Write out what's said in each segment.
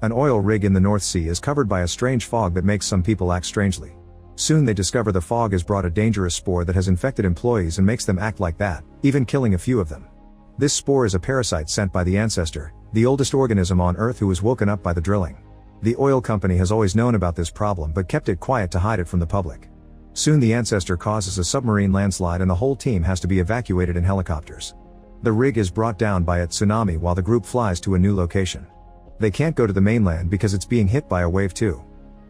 An oil rig in the North Sea is covered by a strange fog that makes some people act strangely. Soon they discover the fog has brought a dangerous spore that has infected employees and makes them act like that, even killing a few of them. This spore is a parasite sent by the ancestor, the oldest organism on Earth who was woken up by the drilling. The oil company has always known about this problem but kept it quiet to hide it from the public. Soon the ancestor causes a submarine landslide and the whole team has to be evacuated in helicopters. The rig is brought down by a tsunami while the group flies to a new location. They can't go to the mainland because it's being hit by a wave too.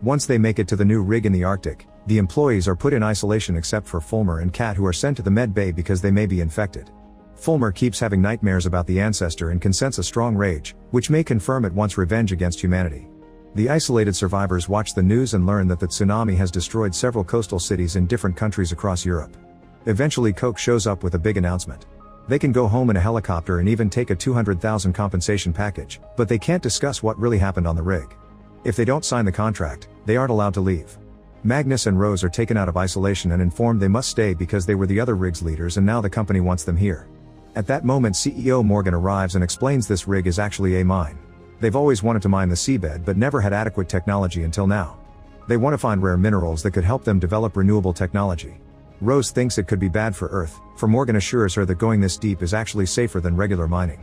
Once they make it to the new rig in the Arctic, the employees are put in isolation except for Fulmer and Kat, who are sent to the med bay because they may be infected. Fulmer keeps having nightmares about the ancestor and can sense a strong rage, which may confirm it wants revenge against humanity. The isolated survivors watch the news and learn that the tsunami has destroyed several coastal cities in different countries across Europe. Eventually Coke shows up with a big announcement. They can go home in a helicopter and even take a $200,000 compensation package, but they can't discuss what really happened on the rig. If they don't sign the contract, they aren't allowed to leave. Magnus and Rose are taken out of isolation and informed they must stay because they were the other rig's leaders and now the company wants them here. At that moment CEO Morgan arrives and explains this rig is actually a mine. They've always wanted to mine the seabed but never had adequate technology until now. They want to find rare minerals that could help them develop renewable technology. Rose thinks it could be bad for Earth, for Morgan assures her that going this deep is actually safer than regular mining.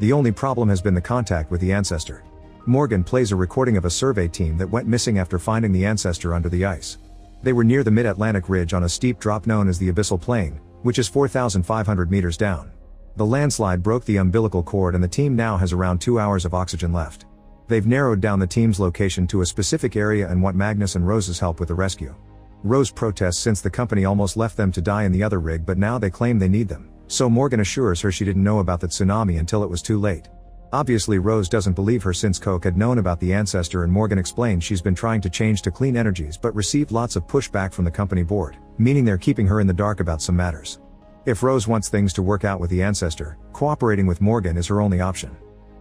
The only problem has been the contact with the ancestor. Morgan plays a recording of a survey team that went missing after finding the ancestor under the ice. They were near the mid-Atlantic ridge on a steep drop known as the Abyssal Plain, which is 4,500 meters down. The landslide broke the umbilical cord and the team now has around 2 hours of oxygen left. They've narrowed down the team's location to a specific area and want Magnus and Rose's help with the rescue. Rose protests since the company almost left them to die in the other rig but now they claim they need them, so Morgan assures her she didn't know about the tsunami until it was too late. Obviously Rose doesn't believe her since Coke had known about the ancestor and Morgan explains she's been trying to change to clean energies but received lots of pushback from the company board, meaning they're keeping her in the dark about some matters. If Rose wants things to work out with the ancestor, cooperating with Morgan is her only option.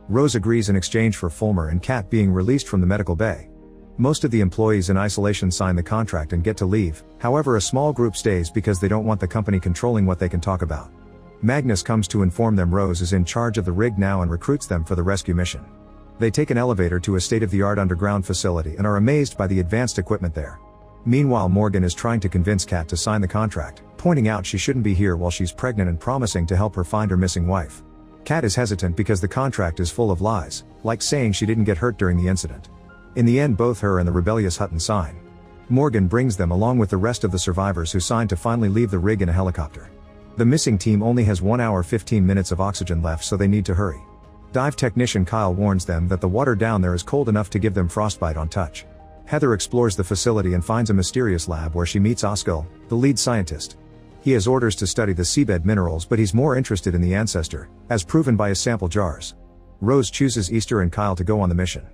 Rose agrees in exchange for Fulmer and Kat being released from the medical bay. Most of the employees in isolation sign the contract and get to leave, however a small group stays because they don't want the company controlling what they can talk about. Magnus comes to inform them Rose is in charge of the rig now and recruits them for the rescue mission. They take an elevator to a state-of-the-art underground facility and are amazed by the advanced equipment there. Meanwhile Morgan is trying to convince Kat to sign the contract, pointing out she shouldn't be here while she's pregnant and promising to help her find her missing wife. Kat is hesitant because the contract is full of lies, like saying she didn't get hurt during the incident. In the end both her and the rebellious Hutton sign. Morgan brings them along with the rest of the survivors who signed to finally leave the rig in a helicopter. The missing team only has 1 hour 15 minutes of oxygen left so they need to hurry. Dive technician Kyle warns them that the water down there is cold enough to give them frostbite on touch. Heather explores the facility and finds a mysterious lab where she meets Oskil, the lead scientist. He has orders to study the seabed minerals but he's more interested in the ancestor, as proven by his sample jars. Rose chooses Easter and Kyle to go on the mission.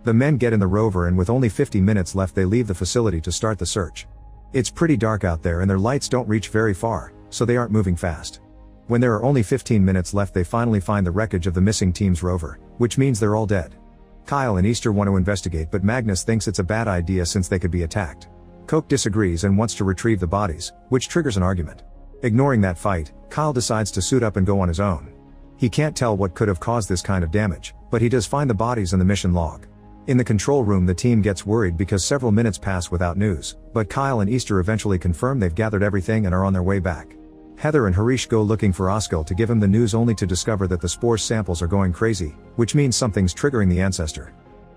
The men get in the rover and with only 50 minutes left they leave the facility to start the search. It's pretty dark out there and their lights don't reach very far, so they aren't moving fast. When there are only 15 minutes left they finally find the wreckage of the missing team's rover, which means they're all dead. Kyle and Easter want to investigate but Magnus thinks it's a bad idea since they could be attacked. Coke disagrees and wants to retrieve the bodies, which triggers an argument. Ignoring that fight, Kyle decides to suit up and go on his own. He can't tell what could have caused this kind of damage, but he does find the bodies in the mission log. In the control room the team gets worried because several minutes pass without news, but Kyle and Easter eventually confirm they've gathered everything and are on their way back. Heather and Harish go looking for Oskil to give him the news only to discover that the spore samples are going crazy, which means something's triggering the ancestor.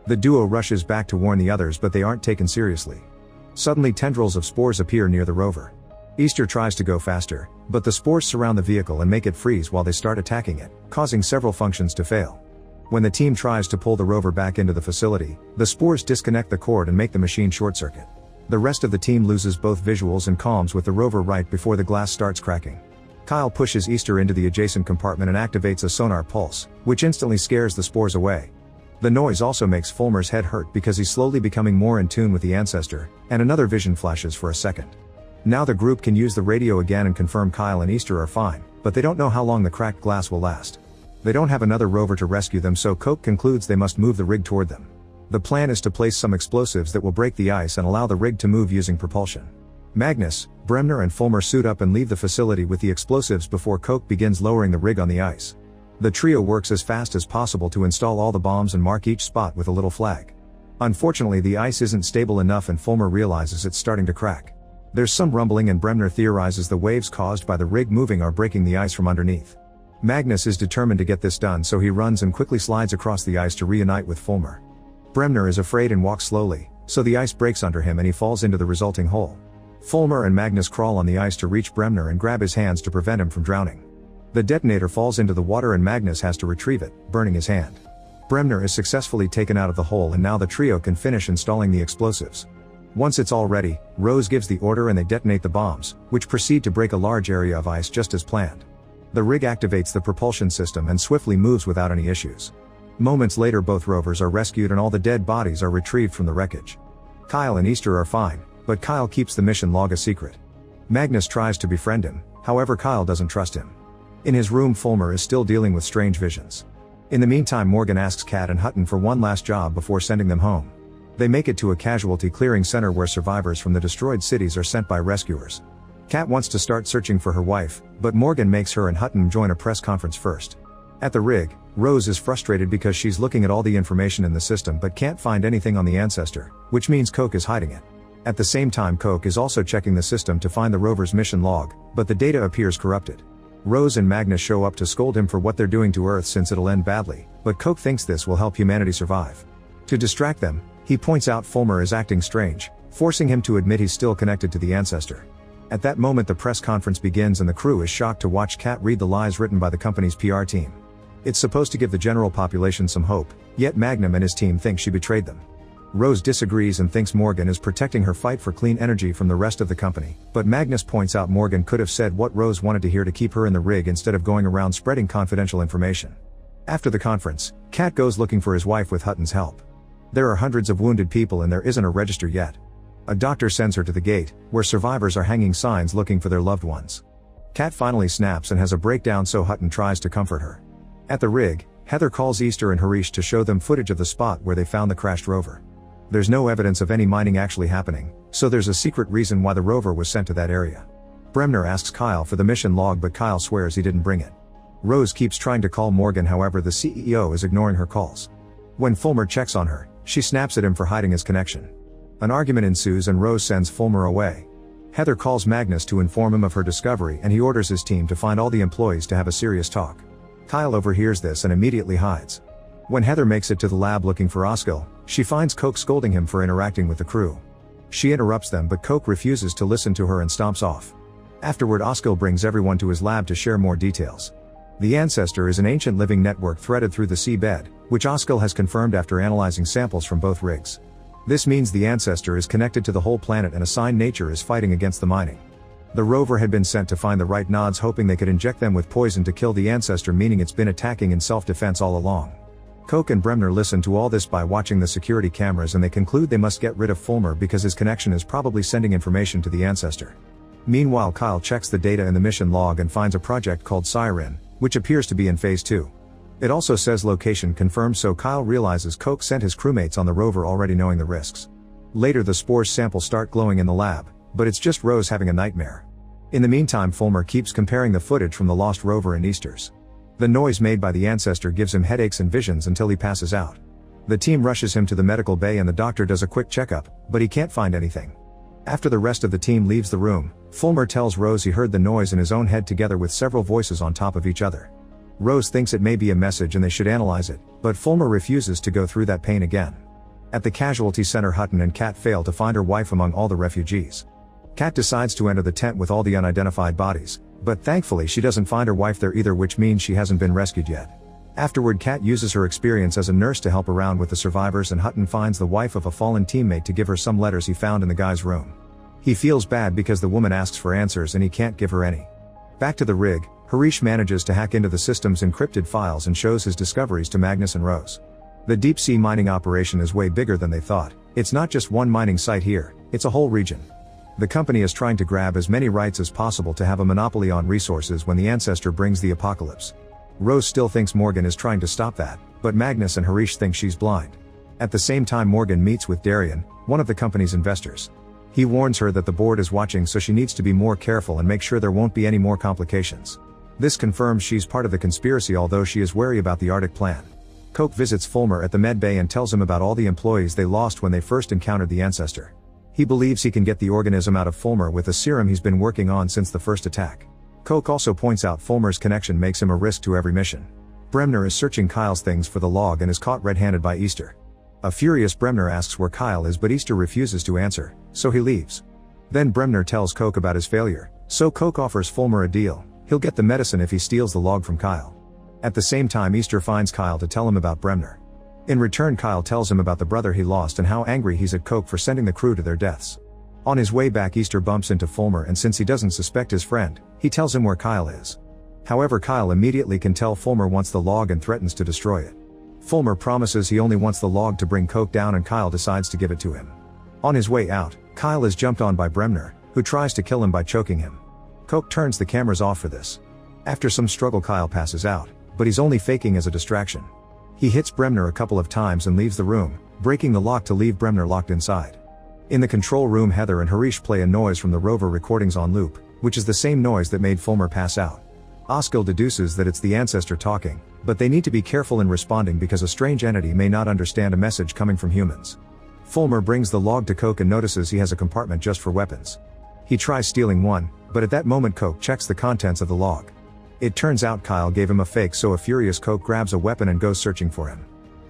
The duo rushes back to warn the others but they aren't taken seriously. Suddenly tendrils of spores appear near the rover. Easter tries to go faster, but the spores surround the vehicle and make it freeze while they start attacking it, causing several functions to fail. When the team tries to pull the rover back into the facility, the spores disconnect the cord and make the machine short-circuit. The rest of the team loses both visuals and comms with the rover right before the glass starts cracking. Kyle pushes Easter into the adjacent compartment and activates a sonar pulse, which instantly scares the spores away. The noise also makes Fulmer's head hurt because he's slowly becoming more in tune with the ancestor, and another vision flashes for a second. Now the group can use the radio again and confirm Kyle and Easter are fine, but they don't know how long the cracked glass will last. They don't have another rover to rescue them so Coke concludes they must move the rig toward them. The plan is to place some explosives that will break the ice and allow the rig to move using propulsion. Magnus, Bremner and Fulmer suit up and leave the facility with the explosives before Coke begins lowering the rig on the ice. The trio works as fast as possible to install all the bombs and mark each spot with a little flag. Unfortunately, the ice isn't stable enough and Fulmer realizes it's starting to crack. There's some rumbling and Bremner theorizes the waves caused by the rig moving are breaking the ice from underneath. Magnus is determined to get this done, so he runs and quickly slides across the ice to reunite with Fulmer. Bremner is afraid and walks slowly, so the ice breaks under him and he falls into the resulting hole. Fulmer and Magnus crawl on the ice to reach Bremner and grab his hands to prevent him from drowning. The detonator falls into the water and Magnus has to retrieve it, burning his hand. Bremner is successfully taken out of the hole and now the trio can finish installing the explosives. Once it's all ready, Rose gives the order and they detonate the bombs, which proceed to break a large area of ice just as planned. The rig activates the propulsion system and swiftly moves without any issues. Moments later, both rovers are rescued and all the dead bodies are retrieved from the wreckage. Kyle and Easter are fine, but Kyle keeps the mission log a secret. Magnus tries to befriend him, however Kyle doesn't trust him. In his room, Fulmer is still dealing with strange visions. In the meantime, Morgan asks Kat and Hutton for one last job before sending them home. They make it to a casualty clearing center where survivors from the destroyed cities are sent by rescuers. Kat wants to start searching for her wife, but Morgan makes her and Hutton join a press conference first. At the rig, Rose is frustrated because she's looking at all the information in the system but can't find anything on the ancestor, which means Coke is hiding it. At the same time, Coke is also checking the system to find the rover's mission log, but the data appears corrupted. Rose and Magnus show up to scold him for what they're doing to Earth since it'll end badly, but Coke thinks this will help humanity survive. To distract them, he points out Fulmer is acting strange, forcing him to admit he's still connected to the ancestor. At that moment, the press conference begins and the crew is shocked to watch Kat read the lies written by the company's PR team. It's supposed to give the general population some hope, yet Magnum and his team think she betrayed them. Rose disagrees and thinks Morgan is protecting her fight for clean energy from the rest of the company, but Magnus points out Morgan could have said what Rose wanted to hear to keep her in the rig instead of going around spreading confidential information. After the conference, Kat goes looking for his wife with Hutton's help. There are hundreds of wounded people and there isn't a register yet. A doctor sends her to the gate, where survivors are hanging signs looking for their loved ones. Kat finally snaps and has a breakdown, so Hutton tries to comfort her. At the rig, Heather calls Easter and Harish to show them footage of the spot where they found the crashed rover. There's no evidence of any mining actually happening, so there's a secret reason why the rover was sent to that area. Bremner asks Kyle for the mission log, but Kyle swears he didn't bring it. Rose keeps trying to call Morgan, however the CEO is ignoring her calls. When Fulmer checks on her, she snaps at him for hiding his connection. An argument ensues and Rose sends Fulmer away. Heather calls Magnus to inform him of her discovery and he orders his team to find all the employees to have a serious talk. Kyle overhears this and immediately hides. When Heather makes it to the lab looking for Oskil, she finds Coke scolding him for interacting with the crew. She interrupts them, but Coke refuses to listen to her and stomps off. Afterward, Oskil brings everyone to his lab to share more details. The ancestor is an ancient living network threaded through the seabed, which Oskil has confirmed after analyzing samples from both rigs. This means the ancestor is connected to the whole planet and a sign nature is fighting against the mining. The rover had been sent to find the right nods, hoping they could inject them with poison to kill the ancestor, meaning it's been attacking in self-defense all along. Coke and Bremner listen to all this by watching the security cameras and they conclude they must get rid of Fulmer because his connection is probably sending information to the ancestor. Meanwhile, Kyle checks the data in the mission log and finds a project called Siren, which appears to be in phase 2. It also says location confirmed, so Kyle realizes Coke sent his crewmates on the rover already knowing the risks. Later, the spores samples start glowing in the lab, but it's just Rose having a nightmare. In the meantime, Fulmer keeps comparing the footage from the lost rover and Easter's. The noise made by the ancestor gives him headaches and visions until he passes out. The team rushes him to the medical bay and the doctor does a quick checkup, but he can't find anything. After the rest of the team leaves the room, Fulmer tells Rose he heard the noise in his own head together with several voices on top of each other. Rose thinks it may be a message and they should analyze it, but Fulmer refuses to go through that pain again. At the casualty center, Hutton and Kat fail to find her wife among all the refugees. Kat decides to enter the tent with all the unidentified bodies, but thankfully she doesn't find her wife there either, which means she hasn't been rescued yet. Afterward, Kat uses her experience as a nurse to help around with the survivors and Hutton finds the wife of a fallen teammate to give her some letters he found in the guy's room. He feels bad because the woman asks for answers and he can't give her any. Back to the rig, Harish manages to hack into the system's encrypted files and shows his discoveries to Magnus and Rose. The deep-sea mining operation is way bigger than they thought. It's not just one mining site here, it's a whole region. The company is trying to grab as many rights as possible to have a monopoly on resources when the ancestor brings the apocalypse. Rose still thinks Morgan is trying to stop that, but Magnus and Harish think she's blind. At the same time, Morgan meets with Darian, one of the company's investors. He warns her that the board is watching, so she needs to be more careful and make sure there won't be any more complications. This confirms she's part of the conspiracy, although she is wary about the Arctic plan. Coke visits Fulmer at the med bay and tells him about all the employees they lost when they first encountered the ancestor. He believes he can get the organism out of Fulmer with a serum he's been working on since the first attack. Coke also points out Fulmer's connection makes him a risk to every mission. Bremner is searching Kyle's things for the log and is caught red-handed by Easter. A furious Bremner asks where Kyle is, but Easter refuses to answer, so he leaves. Then Bremner tells Coke about his failure, so Coke offers Fulmer a deal. He'll get the medicine if he steals the log from Kyle. At the same time, Easter finds Kyle to tell him about Bremner. In return, Kyle tells him about the brother he lost and how angry he's at Coke for sending the crew to their deaths. On his way back, Easter bumps into Fulmer, and since he doesn't suspect his friend, he tells him where Kyle is. However, Kyle immediately can tell Fulmer wants the log and threatens to destroy it. Fulmer promises he only wants the log to bring Coke down, and Kyle decides to give it to him. On his way out, Kyle is jumped on by Bremner, who tries to kill him by choking him. Coke turns the cameras off for this. After some struggle, Kyle passes out, but he's only faking as a distraction. He hits Bremner a couple of times and leaves the room, breaking the lock to leave Bremner locked inside. In the control room, Heather and Harish play a noise from the rover recordings on loop, which is the same noise that made Fulmer pass out. Oskil deduces that it's the ancestor talking, but they need to be careful in responding because a strange entity may not understand a message coming from humans. Fulmer brings the log to Coke and notices he has a compartment just for weapons. He tries stealing one, but at that moment Coke checks the contents of the log. It turns out Kyle gave him a fake, so a furious Coke grabs a weapon and goes searching for him.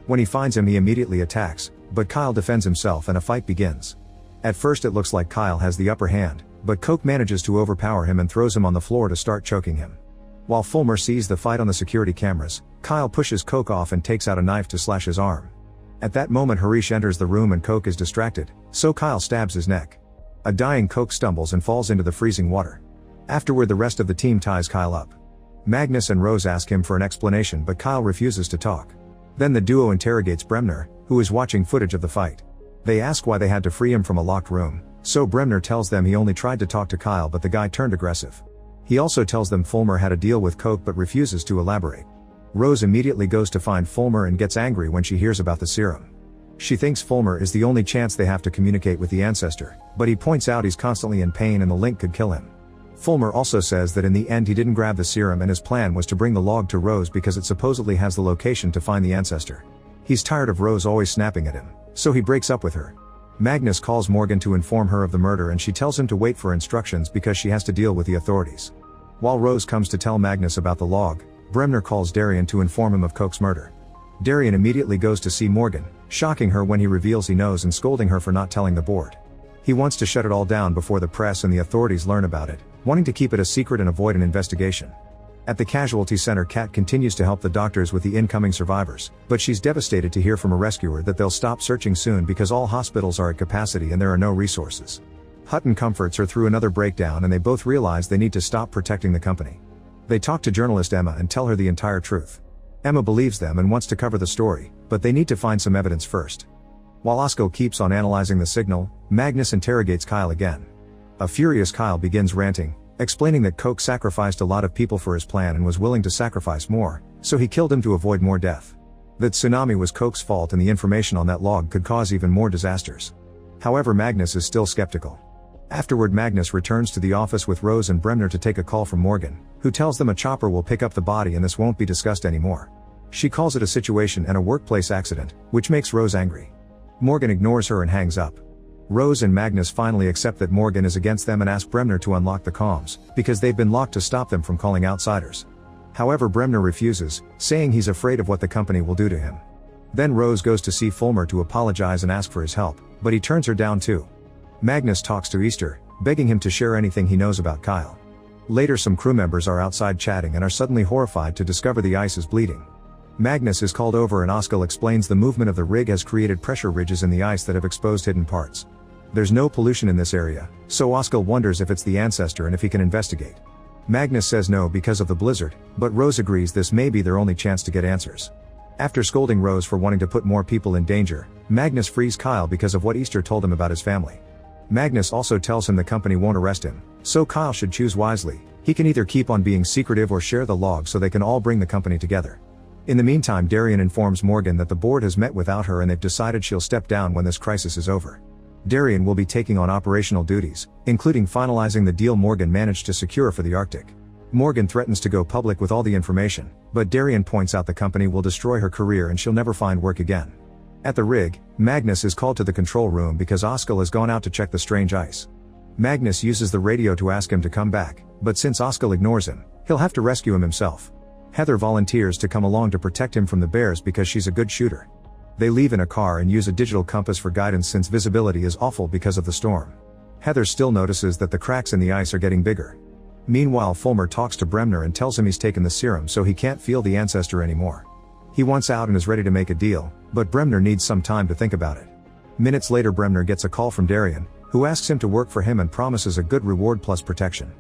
When he finds him, he immediately attacks, but Kyle defends himself and a fight begins. At first it looks like Kyle has the upper hand, but Coke manages to overpower him and throws him on the floor to start choking him. While Fulmer sees the fight on the security cameras, Kyle pushes Coke off and takes out a knife to slash his arm. At that moment Harish enters the room and Coke is distracted, so Kyle stabs his neck. A dying Coke stumbles and falls into the freezing water. Afterward, the rest of the team ties Kyle up. Magnus and Rose ask him for an explanation, but Kyle refuses to talk. Then the duo interrogates Bremner, who is watching footage of the fight. They ask why they had to free him from a locked room, so Bremner tells them he only tried to talk to Kyle, but the guy turned aggressive. He also tells them Fulmer had a deal with Coke but refuses to elaborate. Rose immediately goes to find Fulmer and gets angry when she hears about the serum. She thinks Fulmer is the only chance they have to communicate with the ancestor, but he points out he's constantly in pain and the link could kill him. Fulmer also says that in the end he didn't grab the serum and his plan was to bring the log to Rose because it supposedly has the location to find the ancestor. He's tired of Rose always snapping at him, so he breaks up with her. Magnus calls Morgan to inform her of the murder and she tells him to wait for instructions because she has to deal with the authorities. While Rose comes to tell Magnus about the log, Bremner calls Darian to inform him of Coke's murder. Darian immediately goes to see Morgan, shocking her when he reveals he knows and scolding her for not telling the board. He wants to shut it all down before the press and the authorities learn about it, wanting to keep it a secret and avoid an investigation. At the casualty center, Kat continues to help the doctors with the incoming survivors, but she's devastated to hear from a rescuer that they'll stop searching soon because all hospitals are at capacity and there are no resources. Hutton comforts her through another breakdown and they both realize they need to stop protecting the company. They talk to journalist Emma and tell her the entire truth. Emma believes them and wants to cover the story, but they need to find some evidence first. While Oskil keeps on analyzing the signal, Magnus interrogates Kyle again. A furious Kyle begins ranting, explaining that Coke sacrificed a lot of people for his plan and was willing to sacrifice more, so he killed him to avoid more death. That tsunami was Coke's fault and the information on that log could cause even more disasters. However, Magnus is still skeptical. Afterward, Magnus returns to the office with Rose and Bremner to take a call from Morgan, who tells them a chopper will pick up the body and this won't be discussed anymore. She calls it a situation and a workplace accident, which makes Rose angry. Morgan ignores her and hangs up. Rose and Magnus finally accept that Morgan is against them and ask Bremner to unlock the comms, because they've been locked to stop them from calling outsiders. However, Bremner refuses, saying he's afraid of what the company will do to him. Then Rose goes to see Fulmer to apologize and ask for his help, but he turns her down too. Magnus talks to Easter, begging him to share anything he knows about Kyle. Later, some crew members are outside chatting and are suddenly horrified to discover the ice is bleeding. Magnus is called over and Oskil explains the movement of the rig has created pressure ridges in the ice that have exposed hidden parts. There's no pollution in this area, so Oskil wonders if it's the ancestor and if he can investigate. Magnus says no because of the blizzard, but Rose agrees this may be their only chance to get answers. After scolding Rose for wanting to put more people in danger, Magnus frees Kyle because of what Easter told him about his family. Magnus also tells him the company won't arrest him, so Kyle should choose wisely. He can either keep on being secretive or share the log so they can all bring the company together. In the meantime, Darian informs Morgan that the board has met without her and they've decided she'll step down when this crisis is over. Darian will be taking on operational duties, including finalizing the deal Morgan managed to secure for the Arctic. Morgan threatens to go public with all the information, but Darian points out the company will destroy her career and she'll never find work again. At the rig, Magnus is called to the control room because Oskar has gone out to check the strange ice. Magnus uses the radio to ask him to come back, but since Oskar ignores him, he'll have to rescue him himself. Heather volunteers to come along to protect him from the bears because she's a good shooter. They leave in a car and use a digital compass for guidance since visibility is awful because of the storm. Heather still notices that the cracks in the ice are getting bigger. Meanwhile, Fulmer talks to Bremner and tells him he's taken the serum so he can't feel the ancestor anymore. He wants out and is ready to make a deal, but Bremner needs some time to think about it. Minutes later, Bremner gets a call from Darian, who asks him to work for him and promises a good reward plus protection.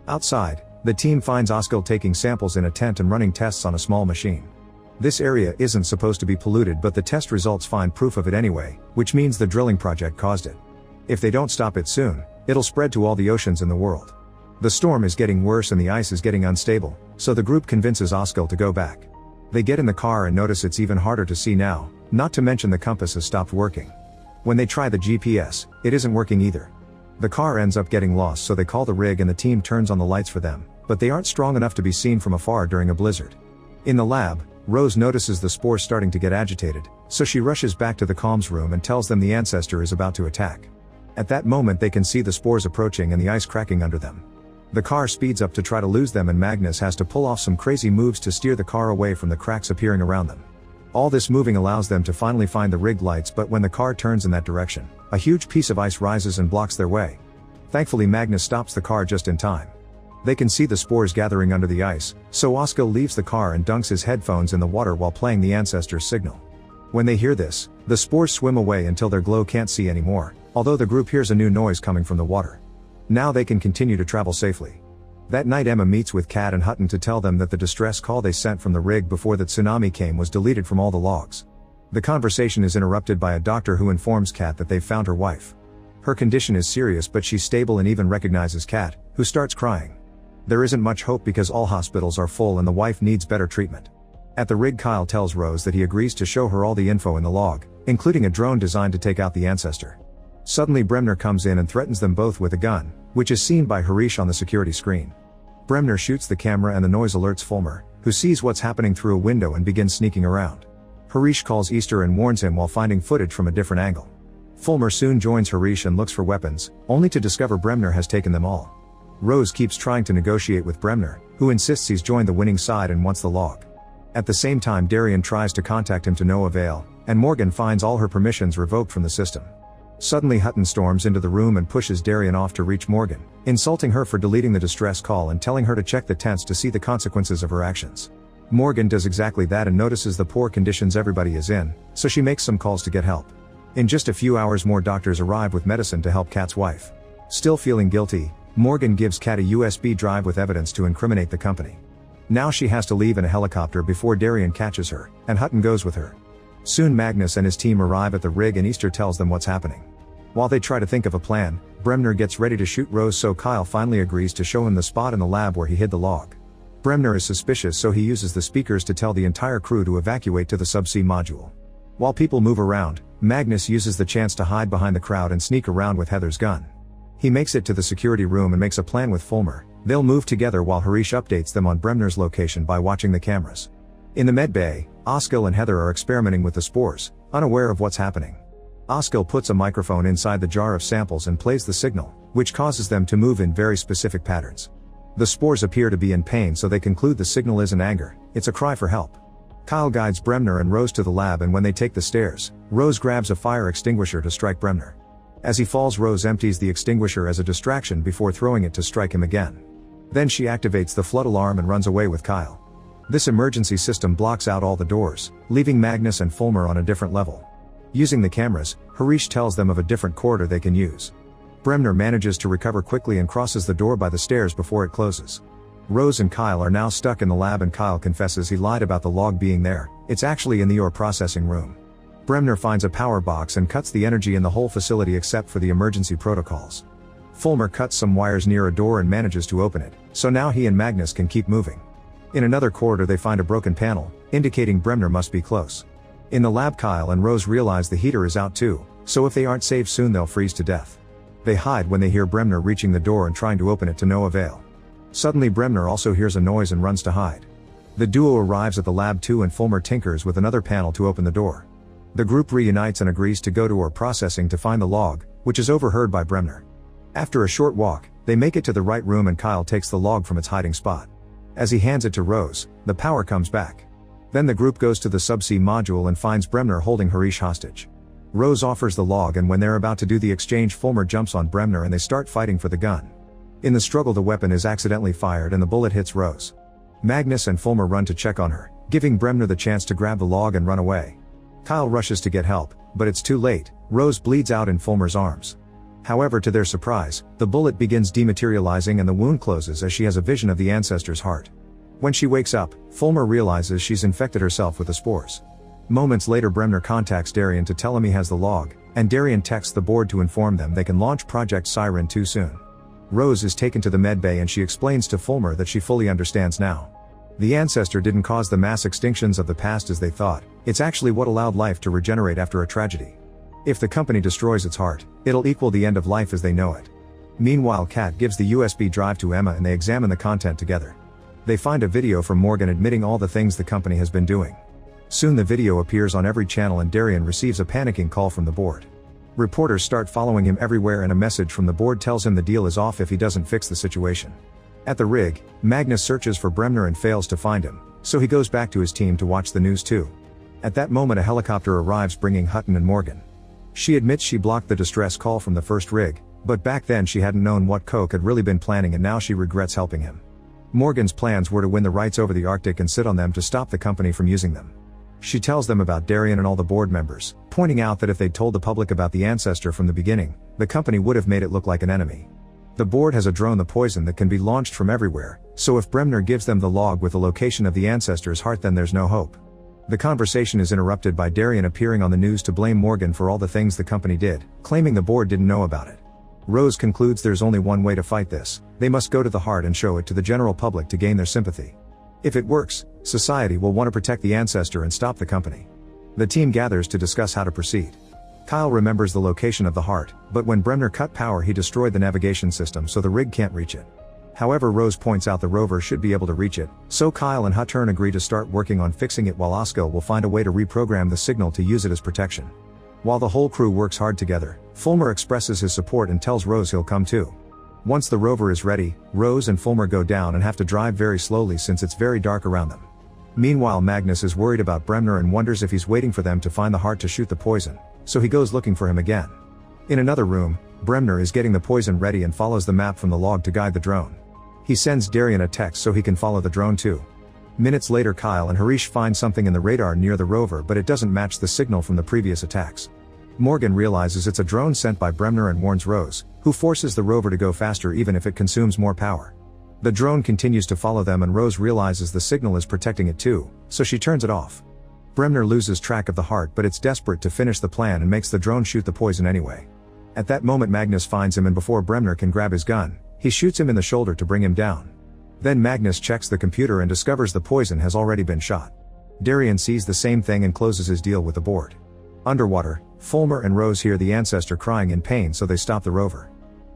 Outside, the team finds Oskar taking samples in a tent and running tests on a small machine. This area isn't supposed to be polluted, but the test results find proof of it anyway, which means the drilling project caused it. If they don't stop it soon, it'll spread to all the oceans in the world. The storm is getting worse and the ice is getting unstable, so the group convinces Oskar to go back. They get in the car and notice it's even harder to see now, not to mention the compass has stopped working. When they try the GPS, it isn't working either. The car ends up getting lost, so they call the rig and the team turns on the lights for them, but they aren't strong enough to be seen from afar during a blizzard. In the lab, Rose notices the spores starting to get agitated, so she rushes back to the comms room and tells them the ancestor is about to attack. At that moment they can see the spores approaching and the ice cracking under them. The car speeds up to try to lose them and Magnus has to pull off some crazy moves to steer the car away from the cracks appearing around them. All this moving allows them to finally find the rig lights, but when the car turns in that direction, a huge piece of ice rises and blocks their way. Thankfully, Magnus stops the car just in time. They can see the spores gathering under the ice, so Oskar leaves the car and dunks his headphones in the water while playing the ancestor's signal. When they hear this, the spores swim away until their glow can't see anymore, although the group hears a new noise coming from the water. Now they can continue to travel safely. That night Emma meets with Kat and Hutton to tell them that the distress call they sent from the rig before the tsunami came was deleted from all the logs. The conversation is interrupted by a doctor who informs Kat that they've found her wife. Her condition is serious, but she's stable and even recognizes Kat, who starts crying. There isn't much hope because all hospitals are full and the wife needs better treatment. At the rig, Kyle tells Rose that he agrees to show her all the info in the log, including a drone designed to take out the ancestor. Suddenly Bremner comes in and threatens them both with a gun, which is seen by Harish on the security screen. Bremner shoots the camera and the noise alerts Fulmer, who sees what's happening through a window and begins sneaking around. Harish calls Easter and warns him while finding footage from a different angle. Fulmer soon joins Harish and looks for weapons, only to discover Bremner has taken them all. Rose keeps trying to negotiate with Bremner, who insists he's joined the winning side and wants the log. At the same time, Darian tries to contact him to no avail, and Morgan finds all her permissions revoked from the system. Suddenly Hutton storms into the room and pushes Darian off to reach Morgan, insulting her for deleting the distress call and telling her to check the tents to see the consequences of her actions. Morgan does exactly that and notices the poor conditions everybody is in, so she makes some calls to get help. In just a few hours more doctors arrive with medicine to help Kat's wife. Still feeling guilty, Morgan gives Kat a USB drive with evidence to incriminate the company. Now she has to leave in a helicopter before Darian catches her, and Hutton goes with her. Soon Magnus and his team arrive at the rig and Easter tells them what's happening. While they try to think of a plan, Bremner gets ready to shoot Rose, so Kyle finally agrees to show him the spot in the lab where he hid the log. Bremner is suspicious, so he uses the speakers to tell the entire crew to evacuate to the subsea module. While people move around, Magnus uses the chance to hide behind the crowd and sneak around with Heather's gun. He makes it to the security room and makes a plan with Fulmer. They'll move together while Harish updates them on Bremner's location by watching the cameras. In the med bay, Oskar and Heather are experimenting with the spores, unaware of what's happening. Oskar puts a microphone inside the jar of samples and plays the signal, which causes them to move in very specific patterns. The spores appear to be in pain, so they conclude the signal isn't anger, it's a cry for help. Kyle guides Bremner and Rose to the lab, and when they take the stairs, Rose grabs a fire extinguisher to strike Bremner. As he falls, Rose empties the extinguisher as a distraction before throwing it to strike him again. Then she activates the flood alarm and runs away with Kyle. This emergency system blocks out all the doors, leaving Magnus and Fulmer on a different level. Using the cameras, Harish tells them of a different corridor they can use. Bremner manages to recover quickly and crosses the door by the stairs before it closes. Rose and Kyle are now stuck in the lab, and Kyle confesses he lied about the log being there, it's actually in the ore processing room. Bremner finds a power box and cuts the energy in the whole facility except for the emergency protocols. Fulmer cuts some wires near a door and manages to open it, so now he and Magnus can keep moving. In another corridor they find a broken panel, indicating Bremner must be close. In the lab, Kyle and Rose realize the heater is out too, so if they aren't saved soon they'll freeze to death. They hide when they hear Bremner reaching the door and trying to open it to no avail. Suddenly Bremner also hears a noise and runs to hide. The duo arrives at the lab too, and Fulmer tinkers with another panel to open the door. The group reunites and agrees to go to or processing to find the log, which is overheard by Bremner. After a short walk, they make it to the right room and Kyle takes the log from its hiding spot. As he hands it to Rose, the power comes back. Then the group goes to the subsea module and finds Bremner holding Harish hostage. Rose offers the log, and when they're about to do the exchange, Fulmer jumps on Bremner and they start fighting for the gun. In the struggle, the weapon is accidentally fired and the bullet hits Rose. Magnus and Fulmer run to check on her, giving Bremner the chance to grab the log and run away. Kyle rushes to get help, but it's too late. Rose bleeds out in Fulmer's arms. However, to their surprise, the bullet begins dematerializing and the wound closes as she has a vision of the ancestor's heart. When she wakes up, Fulmer realizes she's infected herself with the spores. Moments later, Bremner contacts Darian to tell him he has the log, and Darian texts the board to inform them they can launch Project Siren too soon. Rose is taken to the medbay and she explains to Fulmer that she fully understands now. The ancestor didn't cause the mass extinctions of the past as they thought, it's actually what allowed life to regenerate after a tragedy. If the company destroys its heart, it'll equal the end of life as they know it. Meanwhile, Kat gives the USB drive to Emma and they examine the content together. They find a video from Morgan admitting all the things the company has been doing. Soon the video appears on every channel and Darian receives a panicking call from the board. Reporters start following him everywhere and a message from the board tells him the deal is off if he doesn't fix the situation. At the rig, Magnus searches for Bremner and fails to find him, so he goes back to his team to watch the news too. At that moment a helicopter arrives bringing Hutton and Morgan. She admits she blocked the distress call from the first rig, but back then she hadn't known what Koch had really been planning and now she regrets helping him. Morgan's plans were to win the rights over the Arctic and sit on them to stop the company from using them. She tells them about Darian and all the board members, pointing out that if they'd told the public about the ancestor from the beginning, the company would have made it look like an enemy. The board has a drone, the poison, that can be launched from everywhere, so if Bremner gives them the log with the location of the ancestor's heart, then there's no hope. The conversation is interrupted by Darian appearing on the news to blame Morgan for all the things the company did, claiming the board didn't know about it. Rose concludes there's only one way to fight this, they must go to the heart and show it to the general public to gain their sympathy. If it works, society will want to protect the ancestor and stop the company. The team gathers to discuss how to proceed. Kyle remembers the location of the heart, but when Bremner cut power he destroyed the navigation system so the rig can't reach it. However, Rose points out the rover should be able to reach it, so Kyle and Hutturn agree to start working on fixing it while Oskil will find a way to reprogram the signal to use it as protection. While the whole crew works hard together, Fulmer expresses his support and tells Rose he'll come too. Once the rover is ready, Rose and Fulmer go down and have to drive very slowly since it's very dark around them. Meanwhile, Magnus is worried about Bremner and wonders if he's waiting for them to find the heart to shoot the poison, so he goes looking for him again. In another room, Bremner is getting the poison ready and follows the map from the log to guide the drone. He sends Darian a text so he can follow the drone too. Minutes later, Kyle and Harish find something in the radar near the rover, but it doesn't match the signal from the previous attacks. Morgan realizes it's a drone sent by Bremner and warns Rose, who forces the rover to go faster even if it consumes more power. The drone continues to follow them and Rose realizes the signal is protecting it too, so she turns it off. Bremner loses track of the heart, but it's desperate to finish the plan and makes the drone shoot the poison anyway. At that moment Magnus finds him and before Bremner can grab his gun, he shoots him in the shoulder to bring him down. Then Magnus checks the computer and discovers the poison has already been shot. Darian sees the same thing and closes his deal with the board. Underwater, Fulmer and Rose hear the ancestor crying in pain, so they stop the rover.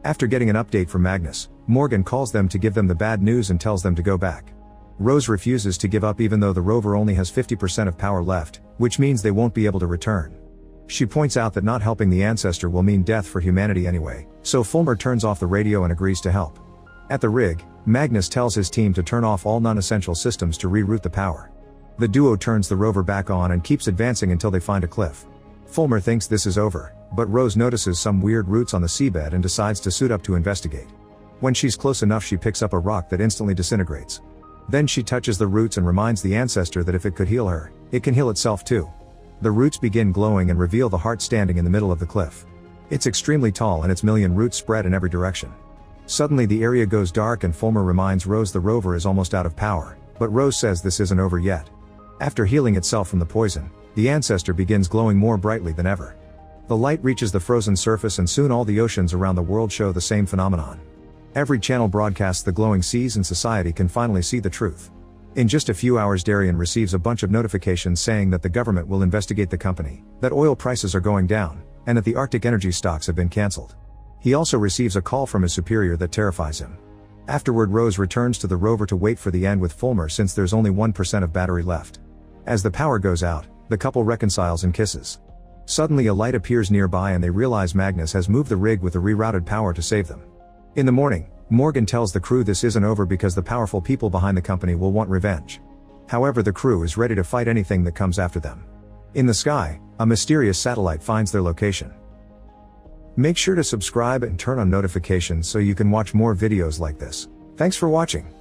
After getting an update from Magnus, Morgan calls them to give them the bad news and tells them to go back. Rose refuses to give up even though the rover only has 50% of power left, which means they won't be able to return. She points out that not helping the ancestor will mean death for humanity anyway, so Fulmer turns off the radio and agrees to help. At the rig, Magnus tells his team to turn off all non-essential systems to reroute the power. The duo turns the rover back on and keeps advancing until they find a cliff. Fulmer thinks this is over, but Rose notices some weird roots on the seabed and decides to suit up to investigate. When she's close enough she picks up a rock that instantly disintegrates. Then she touches the roots and reminds the ancestor that if it could heal her, it can heal itself too. The roots begin glowing and reveal the heart standing in the middle of the cliff. It's extremely tall and its million roots spread in every direction. Suddenly the area goes dark and Fulmer reminds Rose the rover is almost out of power, but Rose says this isn't over yet. After healing itself from the poison, the ancestor begins glowing more brightly than ever. The light reaches the frozen surface and soon all the oceans around the world show the same phenomenon. Every channel broadcasts the glowing seas and society can finally see the truth. In just a few hours Darian receives a bunch of notifications saying that the government will investigate the company, that oil prices are going down, and that the Arctic energy stocks have been cancelled. He also receives a call from his superior that terrifies him. Afterward, Rose returns to the rover to wait for the end with Fulmer since there's only 1% of battery left. As the power goes out, the couple reconciles and kisses. Suddenly a light appears nearby and they realize Magnus has moved the rig with the rerouted power to save them. In the morning, Morgan tells the crew this isn't over because the powerful people behind the company will want revenge. However, the crew is ready to fight anything that comes after them. In the sky, a mysterious satellite finds their location. Make sure to subscribe and turn on notifications so you can watch more videos like this. Thanks for watching.